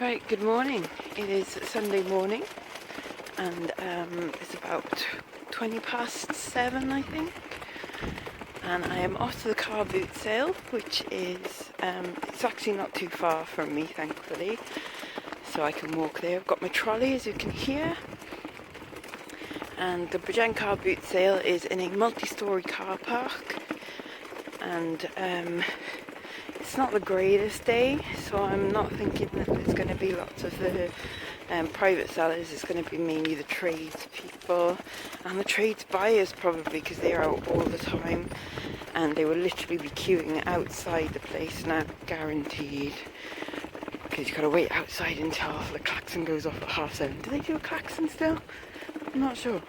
Right, good morning. It is Sunday morning and it's about 20 past 7 I think, and I am off to the car boot sale, which is it's actually not too far from me, thankfully, so I can walk there. I've got my trolley, as you can hear, and the Bridgend car boot sale is in a multi-storey car park, and it's not the greatest day, so I'm not thinking that there's going to be lots of the private sellers. It's going to be mainly the trades people and the trades buyers, probably, because they are out all the time and they will literally be queuing outside the place now, guaranteed, because you've got to wait outside until the klaxon goes off at 7:30. Do they do a klaxon still? I'm not sure.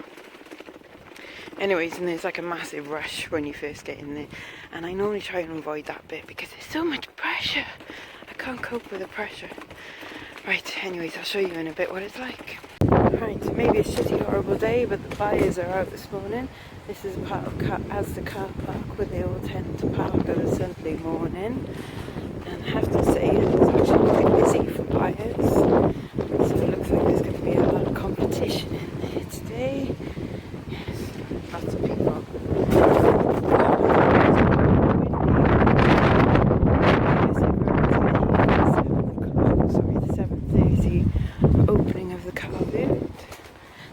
Anyways, and there's like a massive rush when you first get in there, and I normally try and avoid that bit because there's so much pressure. I can't cope with the pressure. Right, anyways, I'll show you in a bit what it's like. Right, so maybe a shitty, horrible day, but the buyers are out this morning. This is part of Asda car park where they all tend to park on a Sunday morning, and I have to say it's actually quite busy for buyers, so it looks like there's going to be a lot of competition in there today. Lots of people. The 7:30 opening of the car boot.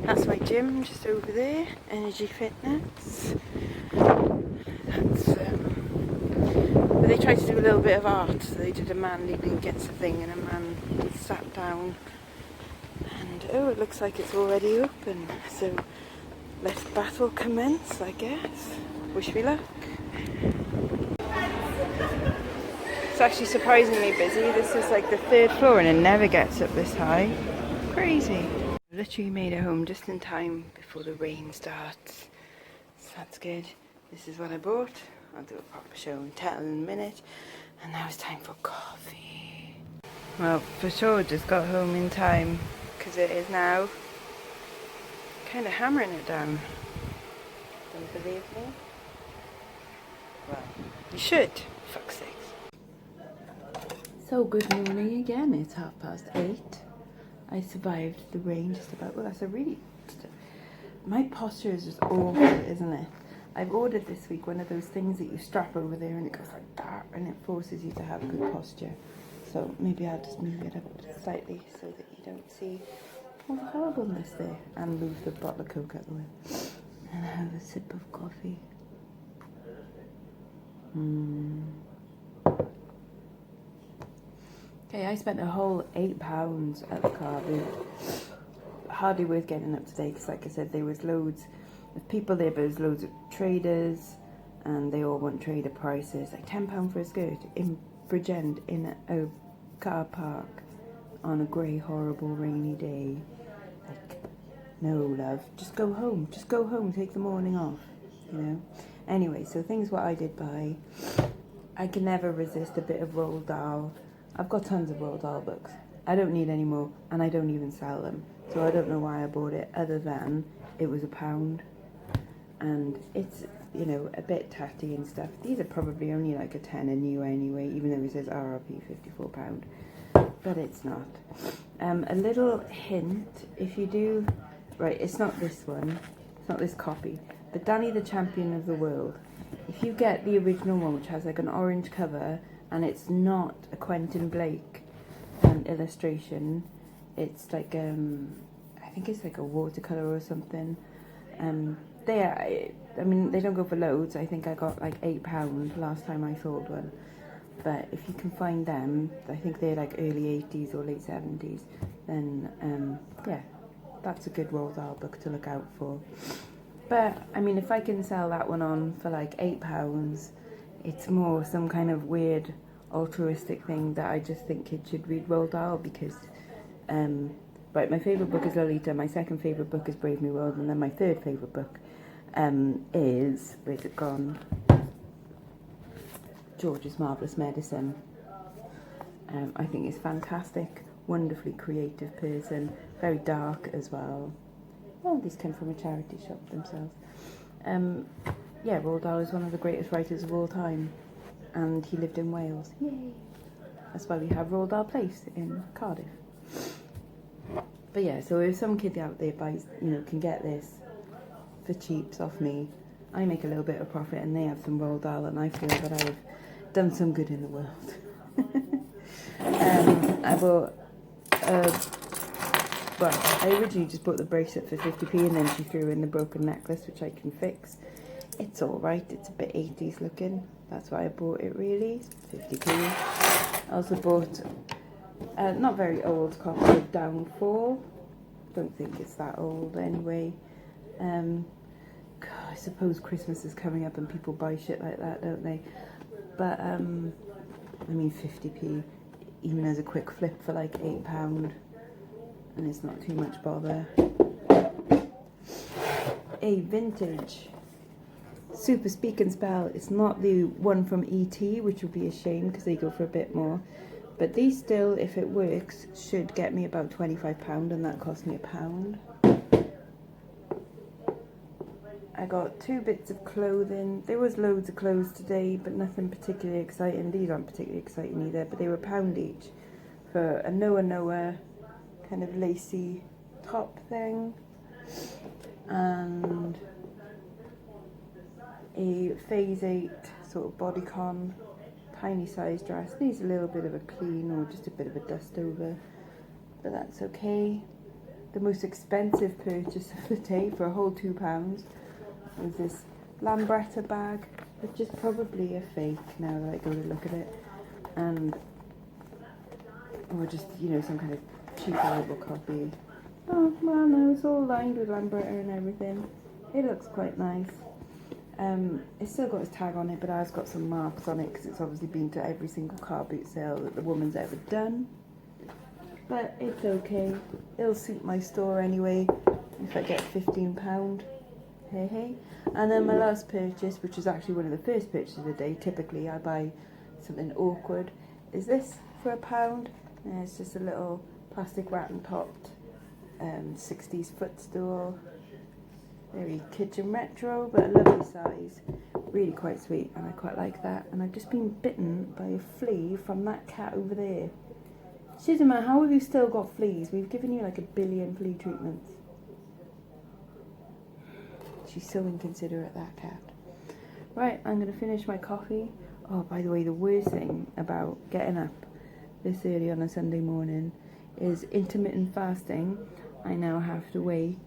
That's my gym just over there, Energy Fitness. That's but they tried to do a little bit of art, so they did a man leaning against a thing and a man sat down, and oh, it looks like it's already open, so let battle commence, I guess. Wish me luck. It's actually surprisingly busy. This is like the 3rd floor and it never gets up this high. Crazy. Literally made it home just in time before the rain starts. So that's good. This is what I bought. I'll do a proper show and tell in a minute. And now it's time for coffee. Well, for sure just got home in time, because it is now kind of hammering it down. Don't believe me? Well, you should, for fuck's sakes. So good morning again, it's 8:30. I survived the rain just about. Well, that's my posture is just awful, isn't it? I've ordered this week one of those things that you strap over there and it goes like that, and it forces you to have good posture. So maybe I'll just move it up slightly so that you don't see all the horribleness there, and move the bottle of Coke out the way. And I have a sip of coffee. Okay, I spent a whole £8 at the car boot. Hardly worth getting up today, because like I said, there was loads of people there, but there's loads of traders, and they all want trader prices, like £10 for a skirt in Bridgend in a car park on a grey, horrible, rainy day. Like, no love, just go home, take the morning off, you know. Anyway, so things what I did buy. I can never resist a bit of Roald Dahl. I've got tons of Roald Dahl books. I don't need any more, and I don't even sell them, so I don't know why I bought it, other than it was £1, and it's, you know, a bit tatty and stuff. These are probably only like a tenner new anyway, even though it says RRP £54, but it's not. A little hint, if you do, right, it's not this one, it's not this copy, but Danny the Champion of the World. If you get the original one, which has like an orange cover, and it's not a Quentin Blake illustration, it's like I think it's like a watercolor or something. I mean, they don't go for loads. I think I got like £8 last time I sold one. But if you can find them, I think they're like early 80s or late 70s, then yeah, that's a good Roald Dahl book to look out for. But I mean, if I can sell that one on for like £8, it's more some kind of weird altruistic thing that I just think kids should read Roald Dahl, because right, my favourite book is Lolita, my second favourite book is Brave New World, and then my third favourite book is, where's it gone? George's Marvellous Medicine. I think it's fantastic, wonderfully creative person, very dark as well. Well, these come from a charity shop themselves. Yeah, Roald Dahl is one of the greatest writers of all time, and he lived in Wales. Yay! That's why we have Roald Dahl Place in Cardiff. But yeah, so if some kid out there buys, can get this for cheaps off me, I make a little bit of profit and they have some roll dal, and I feel that I've done some good in the world. I bought, I originally just bought the bracelet for 50p, and then she threw in the broken necklace, which I can fix. It's alright, it's a bit 80s looking. That's why I bought it really, 50p. I also bought not very old copy of Downfall. Don't think it's that old anyway. God, I suppose Christmas is coming up and people buy shit like that, don't they? But I mean 50p, even as a quick flip for like £8, and it's not too much bother. A vintage Super Speak and Spell. It's not the one from ET, which would be a shame because they go for a bit more. But these still, if it works, should get me about £25, and that cost me £1. I got 2 bits of clothing. There was loads of clothes today, but nothing particularly exciting. These aren't particularly exciting either, but they were £1 each for a Noah kind of lacy top thing, and a Phase 8 sort of bodycon tiny size dress. Needs a little bit of a clean or just a bit of a dust over, but that's okay. The most expensive purchase of the day for a whole £2 was this Lambretta bag, which is probably a fake now that I go to look at it, or just some kind of cheap horrible copy. Oh well, no, it's all lined with Lambretta and everything. It looks quite nice. It's still got its tag on it, but I've got some marks on it because it's obviously been to every single car boot sale that the woman's ever done. But it's okay. It'll suit my store anyway if I get £15. Hey. And then my last purchase, which is actually one of the first purchases of the day, typically I buy something awkward, is this for £1. And it's just a little plastic wrap and topped 60s footstool. Very kitchen retro, but a lovely size. Really quite sweet, and I quite like that. And I've just been bitten by a flea from that cat over there. Shizuma, how have you still got fleas? We've given you like 1 billion flea treatments. She's so inconsiderate, that cat. Right, I'm going to finish my coffee. Oh, by the way, the worst thing about getting up this early on a Sunday morning is intermittent fasting. I now have to wait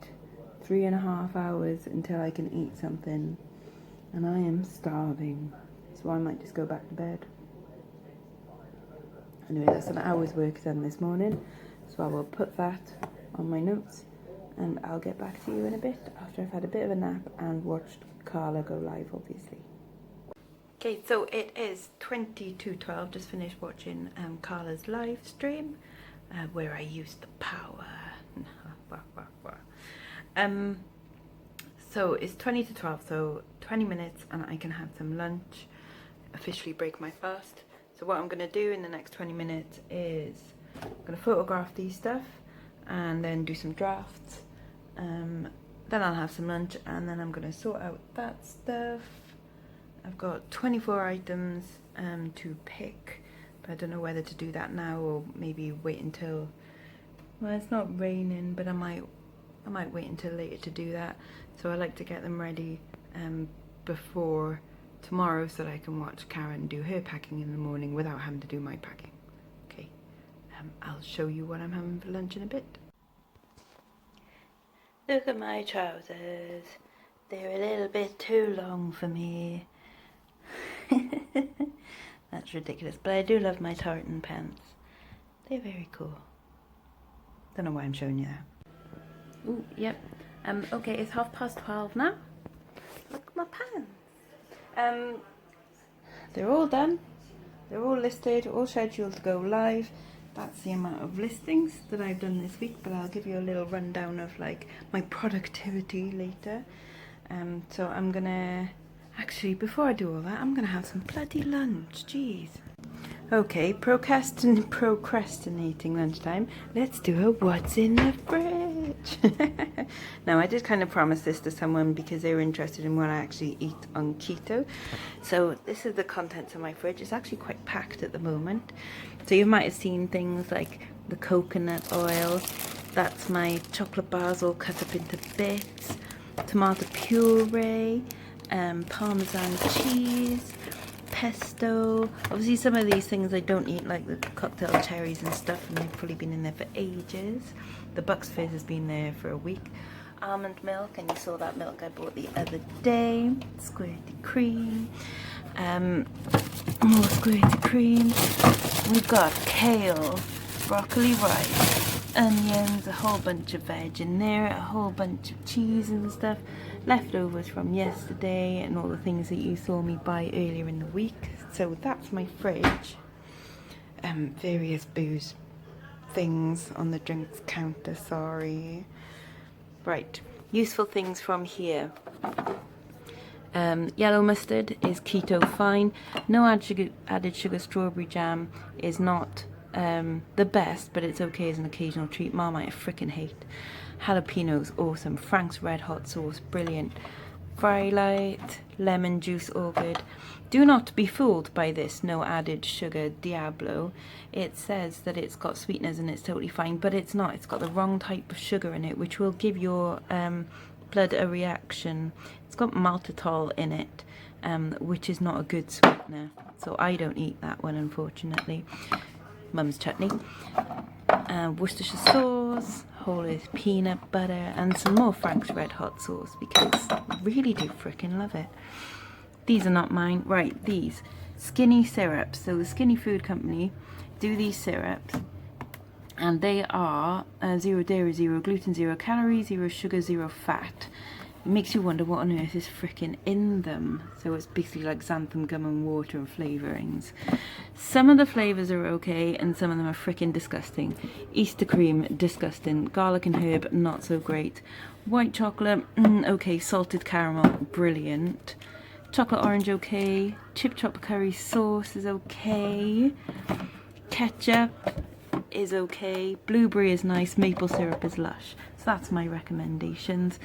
3.5 hours until I can eat something, and I am starving, so I might just go back to bed. Anyway, that's an hour's work done this morning, so I will put that on my notes, and I'll get back to you in a bit after I've had a bit of a nap and watched Carla go live, obviously. Okay, so it is 20 to 12, just finished watching Carla's live stream, where I used the power. So it's 20 to 12, so 20 minutes and I can have some lunch, officially break my fast. So what I'm going to do in the next 20 minutes is I'm going to photograph these stuff and then do some drafts. Then I'll have some lunch, and then I'm going to sort out that stuff. I've got 24 items to pick, but I don't know whether to do that now or maybe wait until, well, it's not raining, but I might wait until later to do that. So I like to get them ready before tomorrow so that I can watch Karen do her packing in the morning without having to do my packing. Okay, I'll show you what I'm having for lunch in a bit. Look at my trousers. They're a little bit too long for me. That's ridiculous, but I do love my tartan pants. They're very cool. Don't know why I'm showing you that. Ooh, yep. Okay, it's 12:30 now. Look at my pants. They're all done. They're all listed, all scheduled to go live. That's the amount of listings that I've done this week, but I'll give you a little rundown of like my productivity later. So I'm gonna, actually before I do all that, I'm gonna have some bloody lunch, jeez. Okay, procrastinating lunchtime. Let's do a what's in the fridge. Now, I did kind of promise this to someone because they were interested in what I actually eat on keto. So this is the contents of my fridge. It's actually quite packed at the moment. So you might have seen things like the coconut oil. That's my chocolate bars all cut up into bits, tomato puree, parmesan cheese, pesto. Obviously some of these things I don't eat, like the cocktail cherries and stuff, and they've probably been in there for ages. The Bucks Fizz has been there for a week. Almond milk, and you saw that milk I bought the other day. Squirty cream. More squirty cream. We've got kale, broccoli rice, onions, a whole bunch of veg in there, a whole bunch of cheese and stuff, leftovers from yesterday, and all the things that you saw me buy earlier in the week. So that's my fridge. Various booze things on the drinks counter, sorry. Right, useful things from here. Yellow mustard is keto fine. No added sugar strawberry jam is not the best, but it's okay as an occasional treat. Marmite I frickin' hate. Jalapenos, awesome. Frank's red hot sauce, brilliant. Frylight, lemon juice, all good. Do not be fooled by this no added sugar Diablo. It says that it's got sweeteners and it's totally fine, but it's not. It's got the wrong type of sugar in it, which will give your blood a reaction. It's got maltitol in it, which is not a good sweetener, so I don't eat that one, unfortunately. Mum's chutney, Worcestershire sauce, whole earth peanut butter, and some more Frank's red hot sauce, because I really do frickin' love it. These are not mine. Right, these skinny syrups. So the Skinny Food Company do these syrups, and they are 0 dairy, 0 gluten, 0 calories, 0 sugar, 0 fat. It makes you wonder what on earth is frickin' in them. So it's basically like xanthan gum and water and flavourings. Some of the flavours are okay, and some of them are frickin' disgusting. Easter cream, disgusting. Garlic and herb, not so great. White chocolate, okay. Salted caramel, brilliant. Chocolate orange, okay. Chip chop curry sauce is okay. Ketchup is okay. Blueberry is nice. Maple syrup is lush. So that's my recommendations.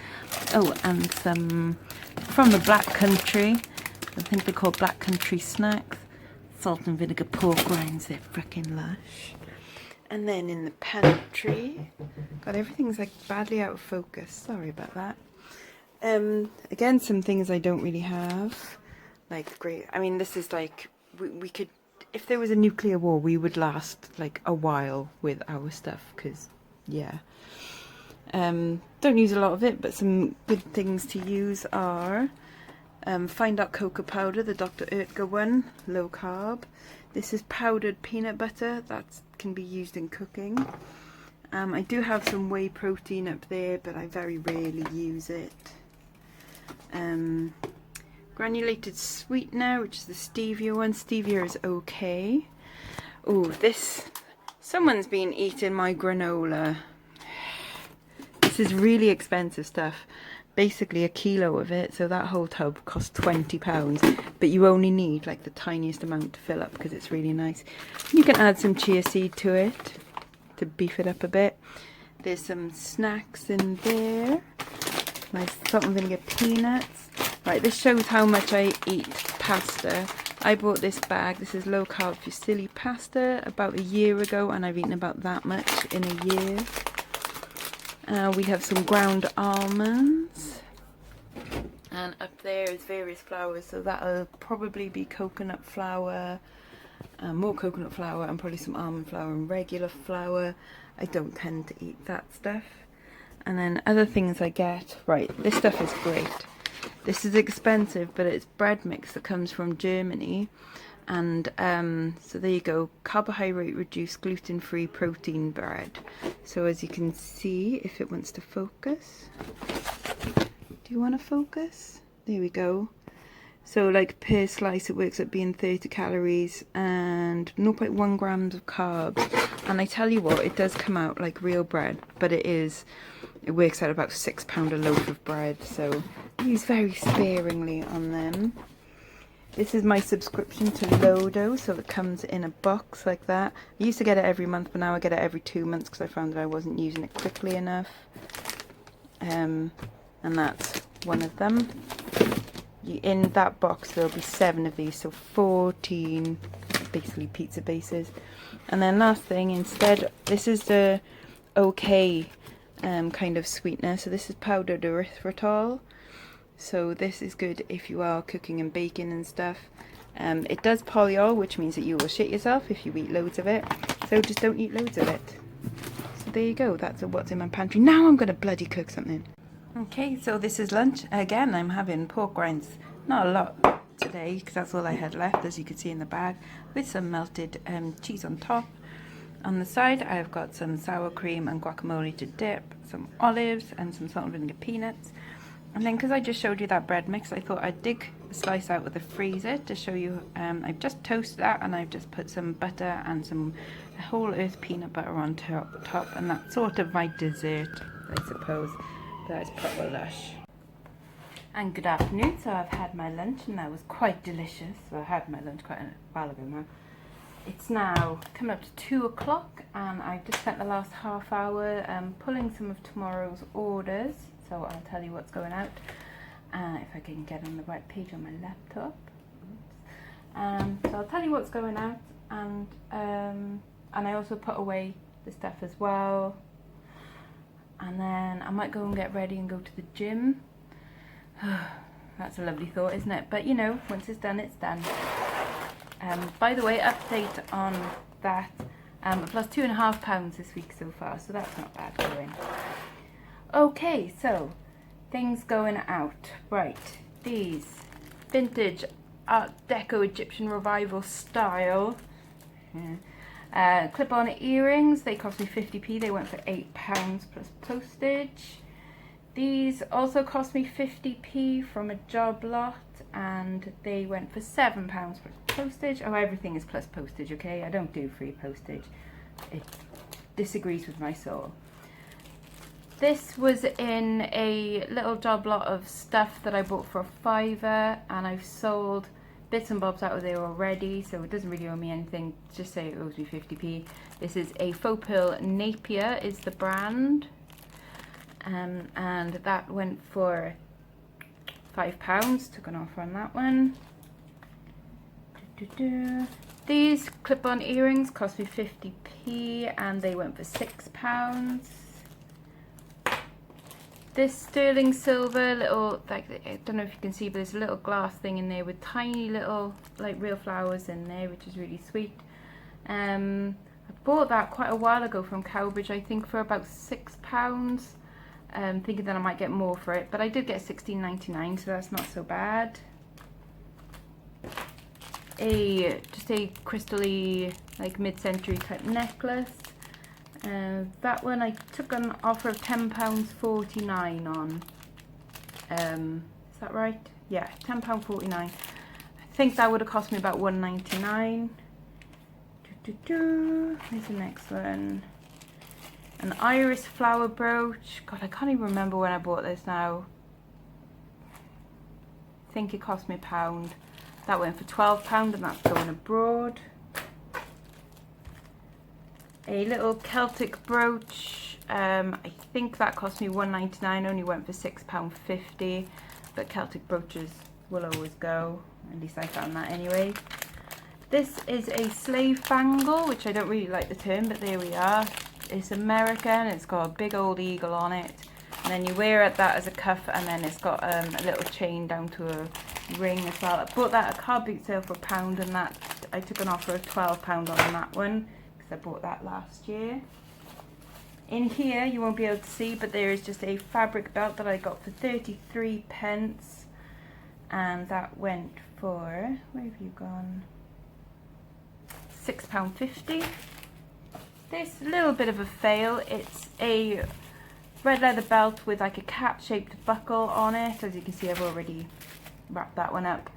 Oh, and some from the Black Country. I think they're called Black Country snacks. Salt and vinegar pork rinds. They're frickin' lush. And then in the pantry, God, everything's like badly out of focus. Sorry about that. Again, some things I don't really have. Like great. I mean, this is like we could. If there was a nuclear war, we would last like a while with our stuff, because yeah. Don't use a lot of it, but some good things to use are Find Out Cocoa Powder, the Dr. Oetker one, low carb. This is powdered peanut butter that can be used in cooking. I do have some whey protein up there, but I very rarely use it. Granulated sweetener, which is the stevia one. Stevia is okay. Oh, this, someone's been eating my granola. This is really expensive stuff. Basically a kilo of it, so that whole tub costs £20, but you only need like the tiniest amount to fill up because it's really nice. You can add some chia seed to it to beef it up a bit. There's some snacks in there. Nice salt and vinegar peanuts. Right, this shows how much I eat pasta. I bought this bag. This is low carb fusilli pasta about a year ago, and I've eaten about that much in a year. We have some ground almonds, and up there is various flours, so that'll probably be coconut flour, more coconut flour, and probably some almond flour and regular flour. I don't tend to eat that stuff. And then other things I get, right, this stuff is great. This is expensive, but it's bread mix that comes from Germany. And so there you go, carbohydrate reduced gluten-free protein bread. So as you can see, if it wants to focus, do you want to focus? There we go. So like per slice it works at being 30 calories and 0.1 grams of carbs. And I tell you what, it does come out like real bread, but it works out about £6 a loaf of bread. So I use very sparingly on them. This is my subscription to Lodo, so it comes in a box like that. I used to get it every month, but now I get it every 2 months because I found that I wasn't using it quickly enough. And that's one of them. In that box there'll be 7 of these, so 14 basically pizza bases. And then last thing, instead, this is the okay kind of sweetener. So this is powdered erythritol. So this is good if you are cooking and baking and stuff. It does polyol, which means that you will shit yourself if you eat loads of it. So just don't eat loads of it. So there you go, that's what's in my pantry. Now I'm going to bloody cook something. Okay, so this is lunch. Again, I'm having pork rinds. Not a lot today, because that's all I had left, as you can see in the bag, with some melted cheese on top. On the side, I've got some sour cream and guacamole to dip, some olives and some salt and vinegar peanuts. And then because I just showed you that bread mix, I thought I'd dig the slice out with the freezer to show you. I've just toasted that, and I've just put some butter and some whole earth peanut butter on top, and that's sort of my dessert, I suppose. That is proper lush. And good afternoon. So I've had my lunch, and that was quite delicious. So I had my lunch quite a while ago now. It's now coming up to 2 o'clock, and I've just spent the last half hour pulling some of tomorrow's orders. So I'll tell you what's going out, if I can get on the right page on my laptop. So I'll tell you what's going out, and I also put away the stuff as well. And then I might go and get ready and go to the gym. That's a lovely thought, isn't it? But you know, once it's done, it's done. By the way, update on that. I've lost 2.5 pounds this week so far, so that's not bad going. Okay, so things going out. Right, these vintage Art Deco Egyptian Revival style clip-on earrings. They cost me 50p. They went for £8 plus postage. These also cost me 50p from a job lot, and they went for £7 plus postage. Oh, everything is plus postage, okay? I don't do free postage. It disagrees with my soul. This was in a little job lot of stuff that I bought for £5, and I've sold bits and bobs out of there already, so it doesn't really owe me anything. Just say it owes me 50p. This is a faux pearl Napier is the brand, and that went for £5. Took an offer on that one. These clip-on earrings cost me 50p, and they went for £6. This sterling silver little, like, I don't know if you can see, but there's a little glass thing in there with tiny little, like, real flowers in there, which is really sweet. I bought that quite a while ago from Cowbridge, I think, for about £6. Thinking that I might get more for it, but I did get £16.99, so that's not so bad. Just a crystal-y, like, mid-century type necklace. That one I took an offer of £10.49 on. Is that right? Yeah, £10.49. I think that would have cost me about £1.99. Here's the next one. An iris flower brooch. God, I can't even remember when I bought this now. I think it cost me £1. That went for £12, and that's going abroad. A little Celtic brooch. I think that cost me £1.99, only went for £6.50. But Celtic brooches will always go. At least I found that anyway. This is a slave bangle, which I don't really like the term, but there we are. It's American. It's got a big old eagle on it. And then you wear that as a cuff, and then it's got a little chain down to a ring as well. I bought that at a car boot sale for £1, and that I took an offer of £12 on that one. I bought that last year. In here you won't be able to see, but there is just a fabric belt that I got for 33p, and that went for, where have you gone, £6.50. This little bit of a fail. It's a red leather belt with like a cat shaped buckle on it. As you can see, I've already wrapped that one up.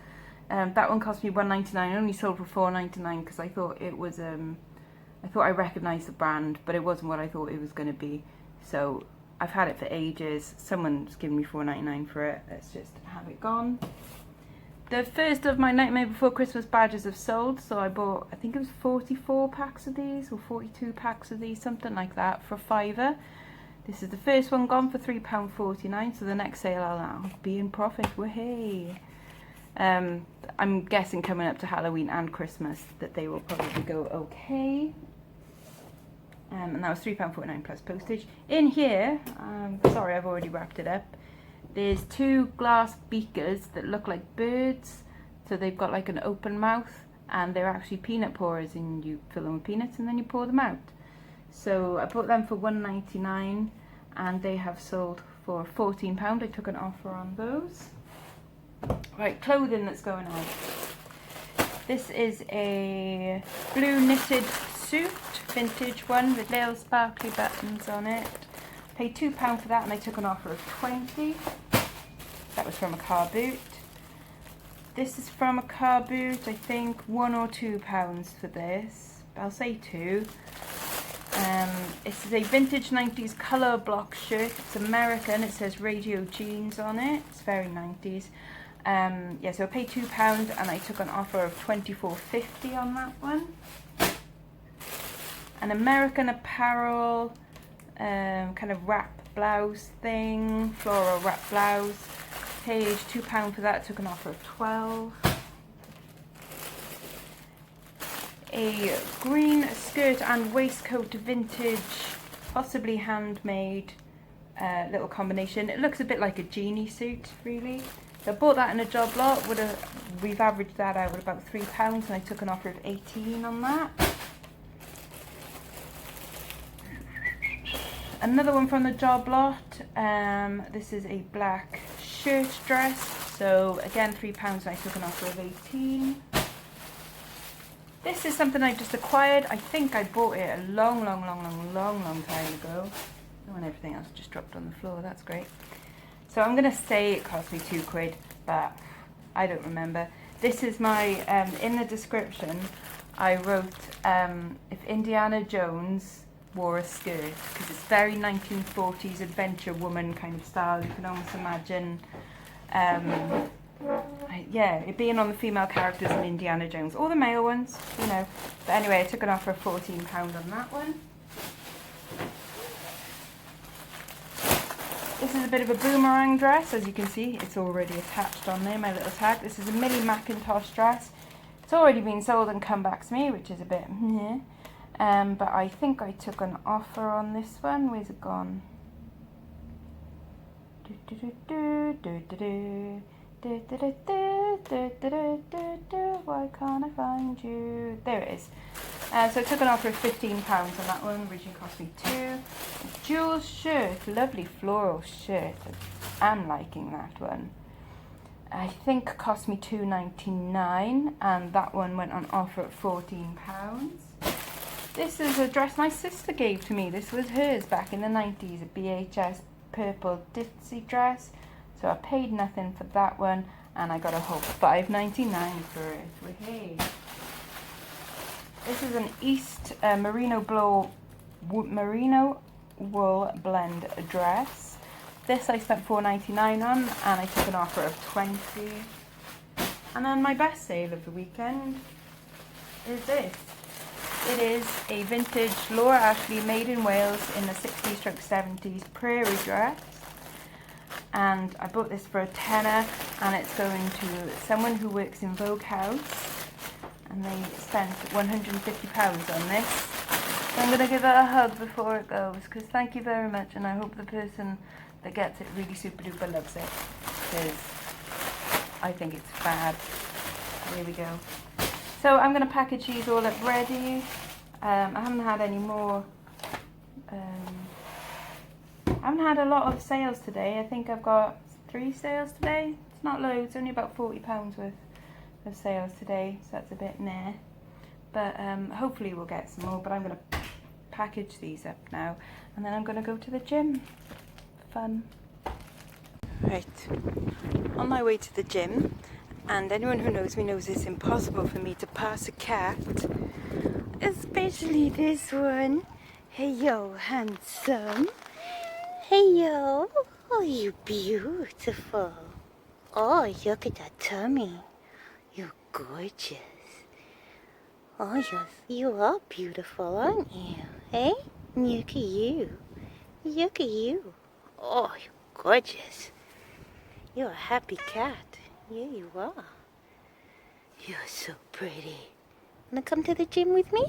That one cost me £1.99. Only sold for £4.99 because I thought it was I thought I recognised the brand, but it wasn't what I thought it was going to be. So I've had it for ages. Someone's given me £4.99 for it. Let's just have it gone. The first of my Nightmare Before Christmas badges have sold, so I bought, I think it was 44 packs of these, or 42 packs of these, something like that, for £5. This is the first one gone for £3.49, so the next sale I'll be in profit. Wahey! I'm guessing coming up to Halloween and Christmas that they will probably go okay. And that was £3.49 plus postage. In here, sorry, I've already wrapped it up. There's 2 glass beakers that look like birds. So they've got like an open mouth, and they're actually peanut pourers, and you fill them with peanuts and then you pour them out. So I bought them for £1.99 and they have sold for £14. I took an offer on those. Right, clothing that's going out. This is a blue knitted suit, vintage one with little sparkly buttons on it. Paid £2 for that and I took an offer of £20. That was from a car boot. This is from a car boot, I think £1 or £2 for this. I'll say 2. This is a vintage 90s colour block shirt. It's American. It says Radio Jeans on it. It's very 90s. Yeah, so I paid £2 and I took an offer of $24.50 on that one. An American Apparel kind of wrap blouse thing, floral wrap blouse. Paid £2 for that, took an offer of $12. A green skirt and waistcoat vintage, possibly handmade little combination. It looks a bit like a genie suit, really. So I bought that in a job lot. We've averaged that out at about £3 and I took an offer of $18 on that. Another one from the job lot. This is a black shirt dress. So again, £3 and I took an offer of $18. This is something I just acquired. I think I bought it a long time ago. Oh, and everything else just dropped on the floor. That's great. So I'm going to say it cost me £2, but I don't remember. This is my, in the description, I wrote, if Indiana Jones wore a skirt, because it's very 1940s adventure woman kind of style. You can almost imagine, yeah, it being on the female characters in Indiana Jones, or the male ones, you know. But anyway, I took an offer of £14 on that one. This is a bit of a boomerang dress, as you can see. It's already attached on there, my little tag. This is a Millie Macintosh dress. It's already been sold and come back to me, which is a bit meh. But I think I took an offer on this one. Where's it gone? Why can't I find you? There it is. So I took an offer of £15 on that one. Originally cost me £2. Jewel shirt, lovely floral shirt. I'm liking that one. I think cost me $2.99, and that one went on offer at £14. This is a dress my sister gave to me. This was hers back in the 90s, a BHS purple ditzy dress. So I paid nothing for that one, and I got a whole $5.99 for it. Hey. This is an East merino wool blend dress. This I spent $4.99 on, and I took an offer of $20. And then my best sale of the weekend is this. It is a vintage Laura Ashley made in Wales in the 60s/70s prairie dress. And I bought this for £10, and it's going to someone who works in Vogue House. And they spent £150 on this. So I'm going to give it a hug before it goes, because thank you very much, and I hope the person that gets it really super duper loves it, because I think it's fab. Here we go. So I'm going to package these all up ready. I haven't had any more. I haven't had a lot of sales today. I think I've got 3 sales today. It's not loads, only about £40 worth of sales today, so that's a bit meh. But hopefully we'll get some more. But I'm going to package these up now, and then I'm going to go to the gym. Fun. Right, on my way to the gym, and anyone who knows me knows it's impossible for me to pass a cat, especially this one. Hey yo, handsome. Hey yo, oh you beautiful. Oh, look at that tummy. You're gorgeous. Oh yes, you are beautiful, aren't you? Hey, look at you. Look at you. Oh, you're gorgeous. You're a happy cat. Yeah, you are. You're so pretty. Wanna come to the gym with me?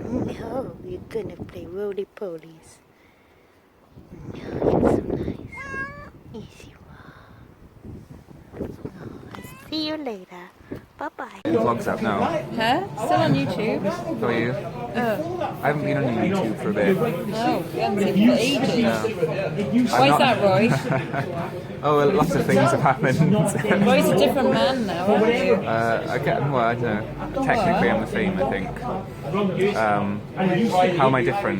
No, you're gonna play roly-polies. No, you're so nice. Yes, you are. Oh, I'll see you later. Bye-bye. The vlog's up now. Huh? Still on YouTube? How are you? I haven't been on YouTube for a bit. No, we haven't seen you for ages. No. Why is that, Roy? Oh, well, lots of things have happened. Roy's a different man now, aren't you? Well, I don't know. Technically, I'm the same, I think. How am I different?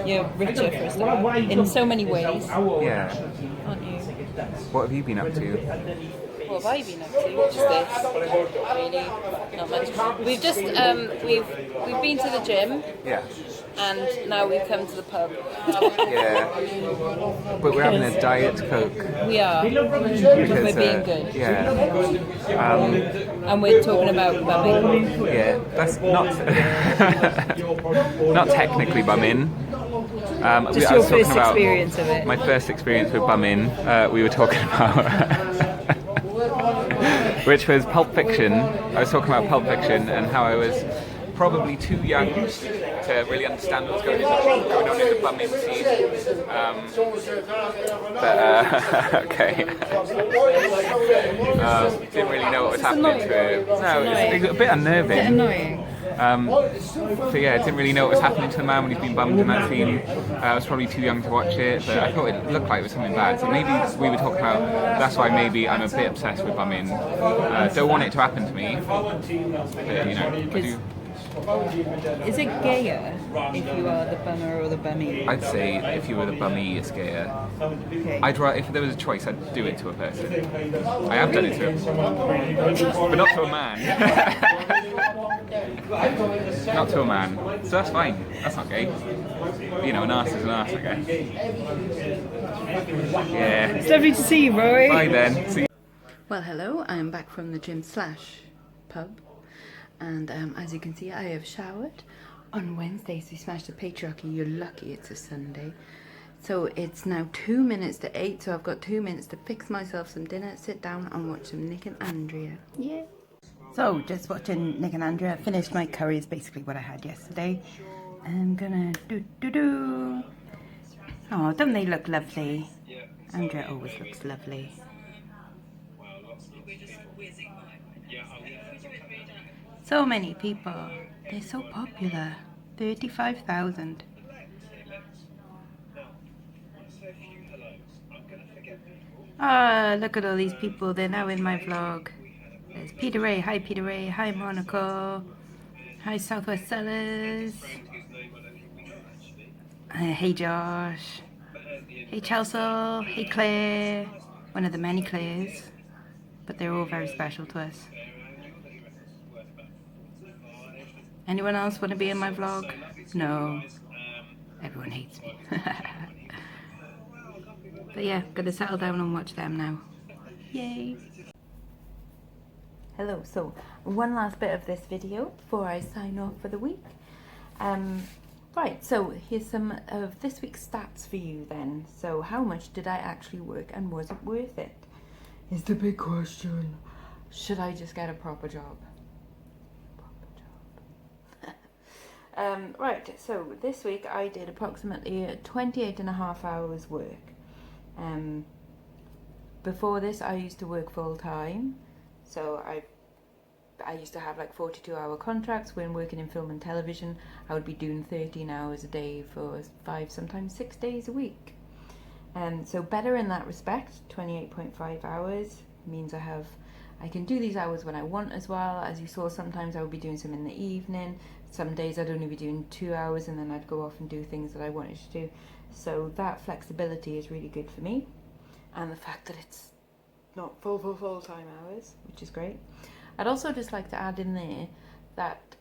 You're richer for a start. In so many ways. Yeah. Aren't you? What have you been up to? What have I been up to? Just this. Really, not much. We've just we've been to the gym. Yeah. And now we've come to the pub. Yeah. But we're having a Diet Coke. We are. Because we're being good. Yeah. And we're talking about bumming. Yeah. That's not not technically bumming. Just your first experience of it. My first experience with bumming. We were talking about. Which was Pulp Fiction. I was talking about Pulp Fiction and how I was probably too young to really understand what was going on in the bumming scene. Okay. Didn't really know what was happening to it. No, it was a bit unnerving. Is it annoying? So yeah, I didn't really know what was happening to the man when he's been bummed in that scene. I was probably too young to watch it, but I thought it looked like it was something bad. So maybe we were talking about, that's why maybe I'm a bit obsessed with bumming. Don't want it to happen to me, but you know, I do. Is it gayer if you are the bummer or the bummy? I'd say if you were the bummy, it's gayer. Okay. If there was a choice, I'd do it to a person. I have done it to a but not to a man. Not to a man. So that's fine. That's not gay. You know, an arse is an arse, I guess. Yeah. It's lovely to see you, Roy. Bye then. See you. Well, hello. I'm back from the gym / pub. And as you can see, I have showered. On Wednesdays, we smashed the patriarchy. You're lucky it's a Sunday. So it's now 2 minutes to 8, so I've got 2 minutes to fix myself some dinner, sit down and watch some Nick and Andrea. Yeah. So, just watching Nick and Andrea. Finished my curry, is basically what I had yesterday. I'm gonna do. Oh, don't they look lovely? Andrea always looks lovely. So many people. They're so popular. 35,000. Ah, look at all these people. They're now in my vlog. There's Peter Ray. Hi, Peter Ray. Hi, Monaco. Hi, Southwest Sellers. Hey, Josh. Hey, Chelsea. Hey, Claire. One of the many Claires. But they're all very special to us. Anyone else want to be in my vlog? No. Everyone hates me. But yeah, gonna settle down and watch them now. Yay! Hello, so one last bit of this video before I sign off for the week. Right, so here's some of this week's stats for you then. So how much did I actually work and was it worth it? Is the big question. Should I just get a proper job? Right, so this week I did approximately 28.5 hours work. Before this I used to work full time, so I used to have like 42-hour contracts. When working in film and television, I would be doing 13 hours a day for 5, sometimes 6 days a week. So better in that respect. 28.5 hours means I can do these hours when I want as well. As you saw, sometimes I would be doing some in the evening. Some days I'd only be doing 2 hours and then I'd go off and do things that I wanted to do. So that flexibility is really good for me. And the fact that it's not full-time hours, which is great. I'd also just like to add in there that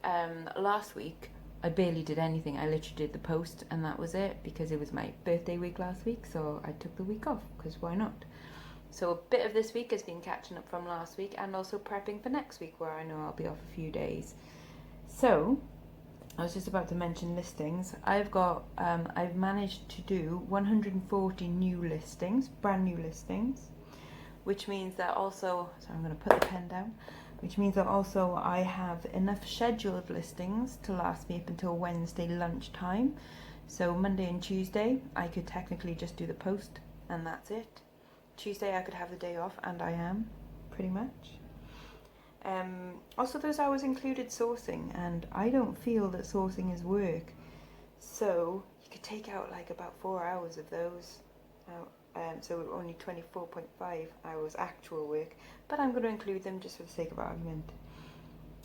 last week I barely did anything. I literally did the post and that was it, because it was my birthday week last week, so I took the week off, because why not? So a bit of this week has been catching up from last week and also prepping for next week, where I know I'll be off a few days. So I was just about to mention listings. I've managed to do 140 new listings, brand new listings, which means that also, so I'm going to put the pen down, which means that also I have enough scheduled listings to last me up until Wednesday lunchtime. So Monday and Tuesday I could technically just do the post and that's it. Tuesday I could have the day off, and I am, pretty much. Also those hours included sourcing, and I don't feel that sourcing is work. So you could take out like about 4 hours of those out. So only 24.5 hours actual work, but I'm going to include them just for the sake of argument.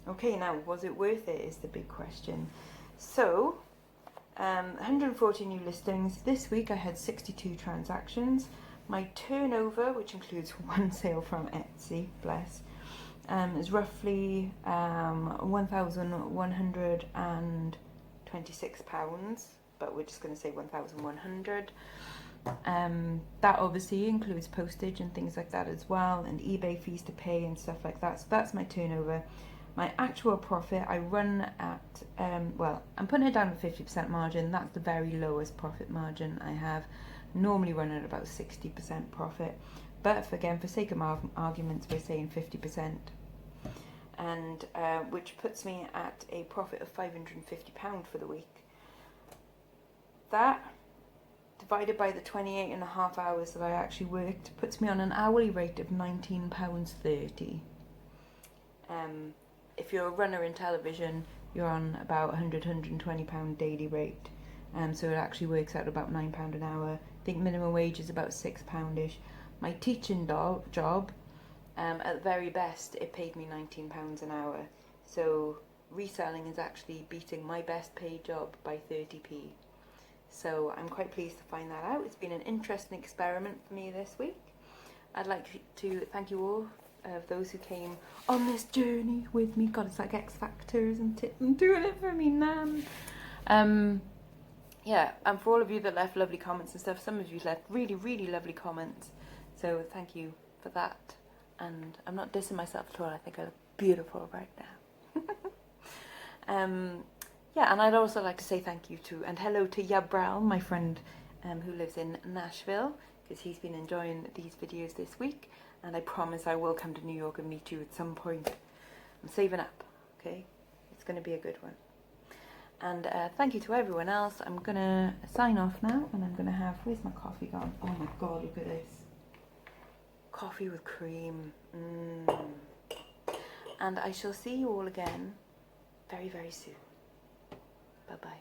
Okay, now was it worth it is the big question. So 140 new listings. This week I had 62 transactions. My turnover, which includes one sale from Etsy, bless, is roughly £1,126, but we're just going to say 1,100. That obviously includes postage and things like that as well, and eBay fees to pay and stuff like that. So that's my turnover. My actual profit, I run at, well, I'm putting it down at 50% margin. That's the very lowest profit margin I have. Normally run at about 60% profit. But again, for sake of arguments, we're saying 50%. And which puts me at a profit of £550 for the week. That, divided by the 28.5 hours that I actually worked, puts me on an hourly rate of £19.30. If you're a runner in television, you're on about £100–120 daily rate. So it actually works out about £9 an hour. I think minimum wage is about £6-ish. My teaching job, at the very best, it paid me £19 an hour. So reselling is actually beating my best paid job by 30p. So I'm quite pleased to find that out. It's been an interesting experiment for me this week. I'd like to thank you all of those who came on this journey with me. God, it's like X Factor, isn't it? I'm doing it for me, Nan. Yeah, and for all of you that left lovely comments and stuff, some of you left really, really lovely comments. So thank you for that. And I'm not dissing myself at all. I think I look beautiful right now. Yeah, and I'd also like to say thank you to, and hello to Yabral, my friend who lives in Nashville, because he's been enjoying these videos this week, and I promise I will come to New York and meet you at some point. I'm saving up, okay? It's going to be a good one. And thank you to everyone else. I'm going to sign off now, and I'm going to have, where's my coffee gone? Oh my God, look at this. Coffee with cream. And I shall see you all again very, very soon. Bye-bye.